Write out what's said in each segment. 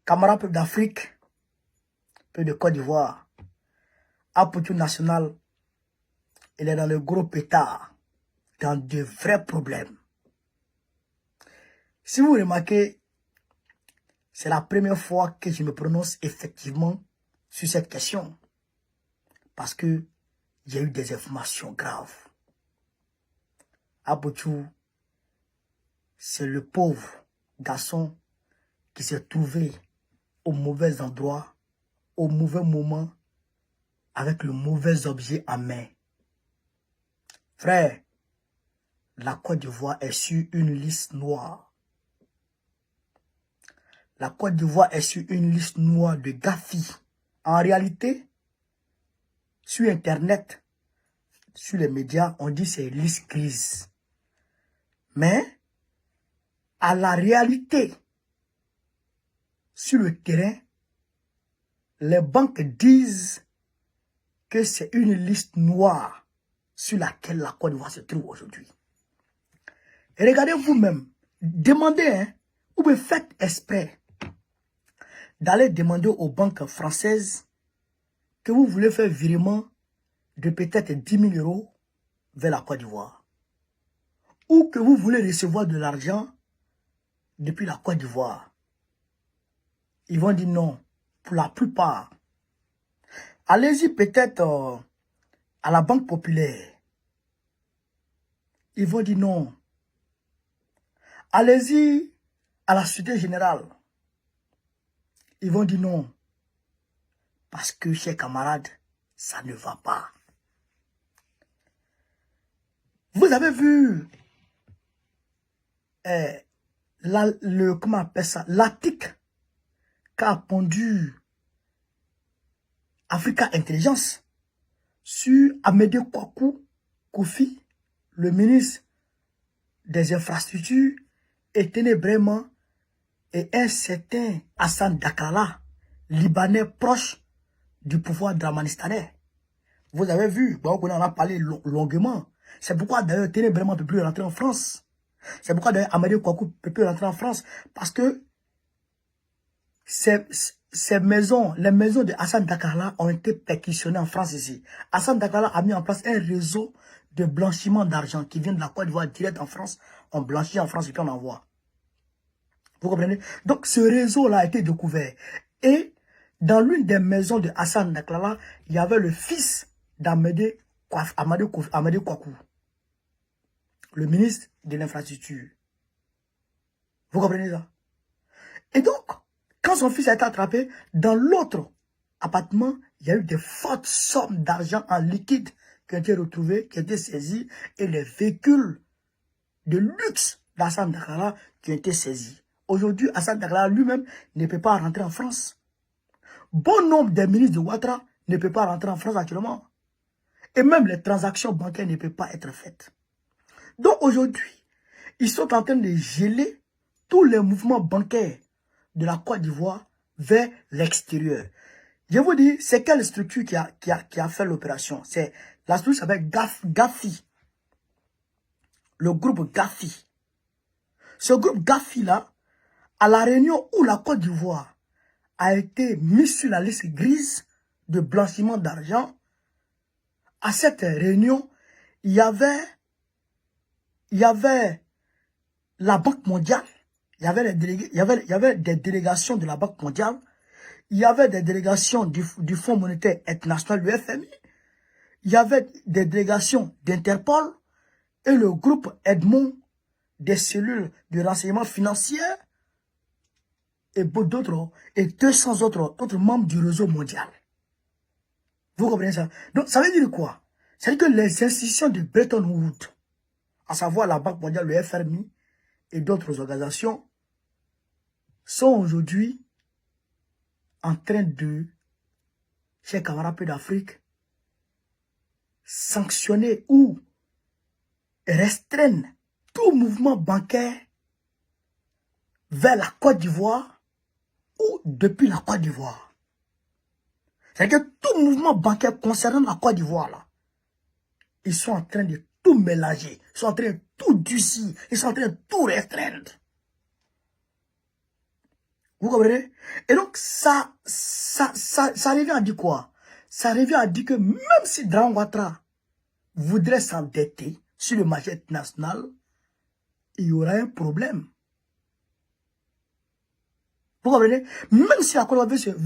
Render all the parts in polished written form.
Camarades peuple d'Afrique, peuple de Côte d'Ivoire, Apotou National, il est dans le gros pétard, dans de vrais problèmes. Si vous remarquez, c'est la première fois que je me prononce effectivement sur cette question. Parce que il y a eu des informations graves. Apotou, c'est le pauvre garçon qui s'est trouvé au mauvais endroit, au mauvais moment, avec le mauvais objet en main. Frère, la Côte d'Ivoire est sur une liste noire. La Côte d'Ivoire est sur une liste noire de Gafi. En réalité, sur Internet, sur les médias, on dit c'est une liste grise. Mais, à la réalité, sur le terrain, les banques disent que c'est une liste noire sur laquelle la Côte d'Ivoire se trouve aujourd'hui. Regardez vous-même, demandez, hein, ou bien faites exprès d'aller demander aux banques françaises que vous voulez faire virement de peut-être 10 000 € vers la Côte d'Ivoire. Ou que vous voulez recevoir de l'argent depuis la Côte d'Ivoire. Ils vont dire non, pour la plupart. Allez-y peut-être à la Banque Populaire. Ils vont dire non. Allez-y à la Société Générale. Ils vont dire non. Parce que, chers camarades, ça ne va pas. Vous avez vu comment on appelle ça, l'article qu'a pondu Africa Intelligence sur Amédée Kwaku Kofi, le ministre des Infrastructures, et Ténébrement, et un certain Hassan Dakala, Libanais proche du pouvoir dramanistanais. Vous avez vu, on en a parlé longuement. C'est pourquoi d'ailleurs Ténébrement ne peut plus rentrer en France. C'est pourquoi d'ailleurs Amédée Kwaku ne peut plus rentrer en France. Parce que ces maisons, les maisons de Hassan Dakala ont été perquisitionnées en France ici. Hassan Dakala a mis en place un réseau de blanchiment d'argent qui vient de la Côte d'Ivoire direct en France. On blanchit en France et puis on envoie. Vous comprenez? Donc ce réseau-là a été découvert. Et dans l'une des maisons de Hassan Dakala, il y avait le fils d'Amédée Kwaku, le ministre de l'infrastructure. Vous comprenez ça? Et donc, quand son fils a été attrapé, dans l'autre appartement, il y a eu des fortes sommes d'argent en liquide qui ont été retrouvées, qui ont été saisies, et les véhicules de luxe d'Hassan Dakala qui ont été saisis. Aujourd'hui, Hassan Dakala lui-même ne peut pas rentrer en France. Bon nombre des ministres de Ouattara ne peut pas rentrer en France actuellement. Et même les transactions bancaires ne peuvent pas être faites. Donc aujourd'hui, ils sont en train de geler tous les mouvements bancaires de la Côte d'Ivoire vers l'extérieur. Je vous dis, c'est quelle structure qui a fait l'opération? C'est la structure s'appelle Gafi. Le groupe Gafi. Ce groupe Gafi-là, à la réunion où la Côte d'Ivoire a été mise sur la liste grise de blanchiment d'argent, à cette réunion, il y avait la Banque mondiale, il y avait des délégations de la Banque mondiale, il y avait des délégations du Fonds monétaire international, le FMI, il y avait des délégations d'Interpol et le groupe Edmond des cellules de renseignement financier et d'autres, et 200 autres membres du réseau mondial. Vous comprenez ça? Donc, ça veut dire quoi? Ça veut dire que les institutions de Bretton Woods, à savoir la Banque mondiale, le FMI et d'autres organisations, sont aujourd'hui en train de, chers camarades d'Afrique, sanctionner ou restreindre tout mouvement bancaire vers la Côte d'Ivoire ou depuis la Côte d'Ivoire. C'est-à-dire que tout mouvement bancaire concernant la Côte d'Ivoire, là, ils sont en train de tout mélanger, ils sont en train de tout durcir, ils sont en train de tout restreindre. Vous comprenez? Et donc, ça revient à dire quoi? Ça revient à dire que même si Draman Ouattara voudrait s'endetter sur le marché international, il y aura un problème. Vous comprenez? Même si la Côte d'Ivoire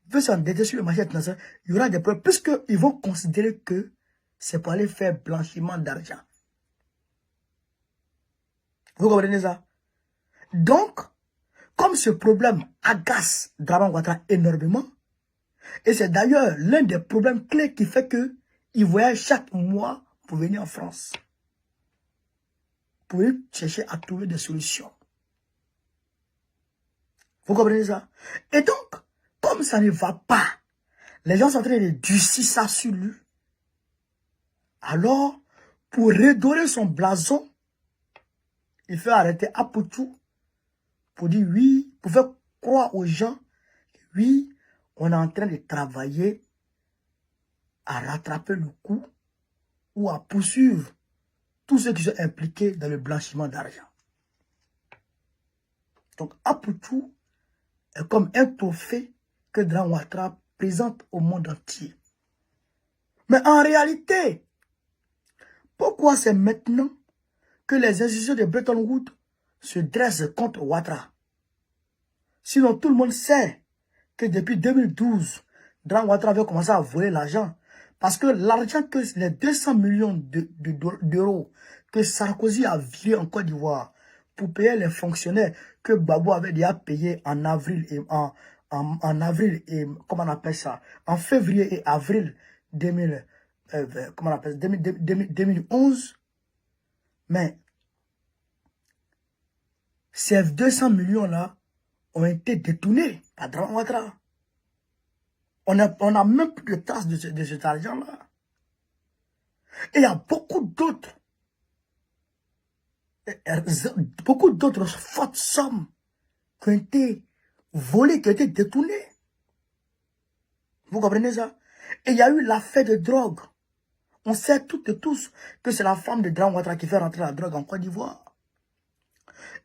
veut s'endetter sur le marché international, il y aura des problèmes, puisqu'ils vont considérer que c'est pour aller faire blanchiment d'argent. Vous comprenez ça? Donc, comme ce problème agace Draman Ouattara énormément, et c'est d'ailleurs l'un des problèmes clés qui fait qu'il voyage chaque mois pour venir en France. Pour venir chercher à trouver des solutions. Vous comprenez ça? Et donc, comme ça ne va pas, les gens sont en train de durcir ça sur lui. Alors, pour redorer son blason, il fait arrêter Apoutou pour dire oui, pour faire croire aux gens, oui, on est en train de travailler à rattraper le coup ou à poursuivre tous ceux qui sont impliqués dans le blanchiment d'argent. Donc, Apoutou est comme un trophée que Draman Ouattara présente au monde entier. Mais en réalité, pourquoi c'est maintenant que les institutions de Bretton Woods se dressent contre Ouattara? Sinon, tout le monde sait que depuis 2012, Draman Ouattara avait commencé à voler l'argent. Parce que l'argent que les 200 millions d'euros que Sarkozy a viré en Côte d'Ivoire pour payer les fonctionnaires que Gbagbo avait déjà payé en avril et en avril et comment on appelle ça, en février et avril 2011, mais ces 200 millions là ont été détournés par Draman Ouattara. On a même plus de traces de cet argent-là. Et il y a beaucoup d'autres fortes sommes qui ont été volées, qui ont été détournées. Vous comprenez ça? Et il y a eu l'affaire de drogue. On sait toutes et tous que c'est la femme de Draman Ouattara qui fait rentrer la drogue en Côte d'Ivoire.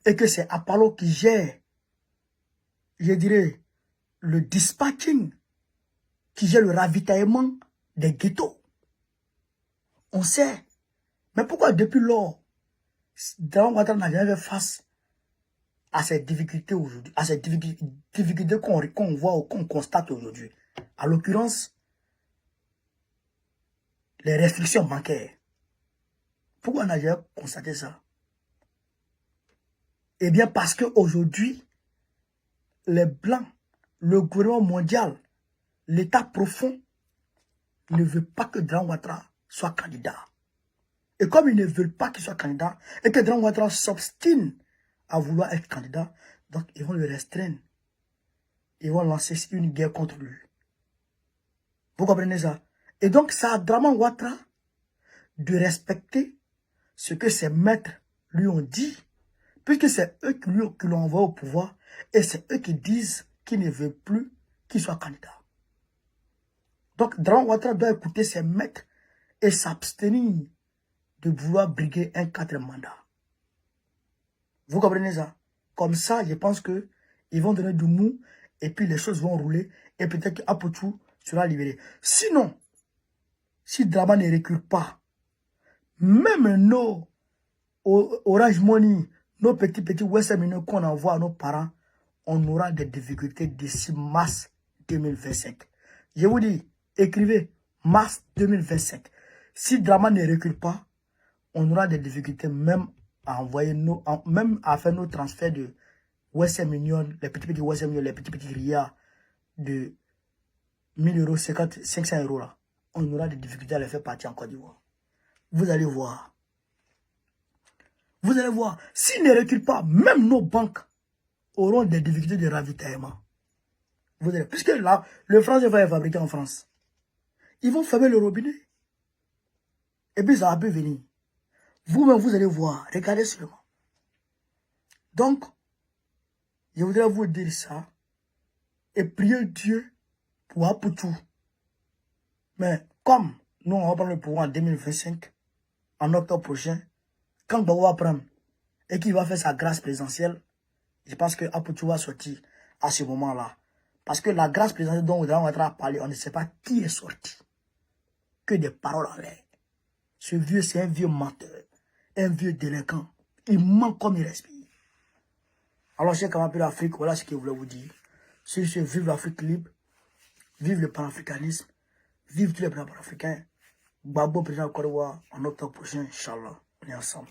Et que c'est Apollo qui gère, je dirais, le dispatching, qui gère le ravitaillement des ghettos. On sait. Mais pourquoi depuis lors, Draman Ouattara n'a jamais fait face à ces difficultés aujourd'hui, à ces difficultés qu'on voit ou qu'on constate aujourd'hui? À l'occurrence, les restrictions bancaires. Pourquoi on n'a jamais constaté ça? Eh bien, parce qu'aujourd'hui, les Blancs, le gouvernement mondial, l'État profond, ne veut pas que Draman Ouattara soit candidat. Et comme ils ne veulent pas qu'il soit candidat, et que Draman Ouattara s'obstine à vouloir être candidat, donc ils vont le restreindre. Ils vont lancer une guerre contre lui. Vous comprenez ça? Et donc, c'est à Draman Ouattara de respecter ce que ses maîtres lui ont dit, puisque c'est eux qui l'ont envoyé au pouvoir, et c'est eux qui disent qu'ils ne veulent plus qu'il soit candidat. Donc, Draman Ouattara doit écouter ses maîtres et s'abstenir de vouloir briguer un 4e mandat. Vous comprenez ça? Comme ça, je pense que ils vont donner du mou et puis les choses vont rouler et peut-être qu'Apoutou sera libéré. Sinon, si Draman ne recule pas, même nos Orange Money, nos petits Western Union qu'on envoie à nos parents, on aura des difficultés d'ici mars 2025. Je vous dis, écrivez mars 2025. Si Draman ne recule pas, on aura des difficultés même à envoyer même à faire nos transferts de Western Union, les petits Western Union, les petits RIA de 1000 euros, 500 euros là. On aura des difficultés à les faire partir en Côte d'Ivoire. Vous allez voir. Vous allez voir. S'ils ne reculent pas, même nos banques auront des difficultés de ravitaillement. Vous allez, puisque là, le franc CFA est fabriqué en France. Ils vont fermer le robinet. Et puis ça va plus venir. Vous-même, vous allez voir. Regardez seulement. Donc, je voudrais vous dire ça. Et prier Dieu pour Apoutou. Mais comme nous, on va prendre le pouvoir en 2025, en octobre prochain, quand Gbagbo va prendre et qu'il va faire sa grâce présidentielle, je pense que Apoutou va sortir à ce moment-là. Parce que la grâce présidentielle dont on va parler, on ne sait pas qui est sorti. Que des paroles en l'air. Ce vieux, c'est un vieux menteur, un vieux délinquant. Il ment comme il respire. Alors, chers camarades de l'Afrique, voilà ce que je voulais vous dire. Sur ce, vive l'Afrique libre, vive le panafricanisme, vive tous les peuples africains. Babo, président de Côte d'Ivoire, en octobre prochain, Inch'Allah. On est ensemble.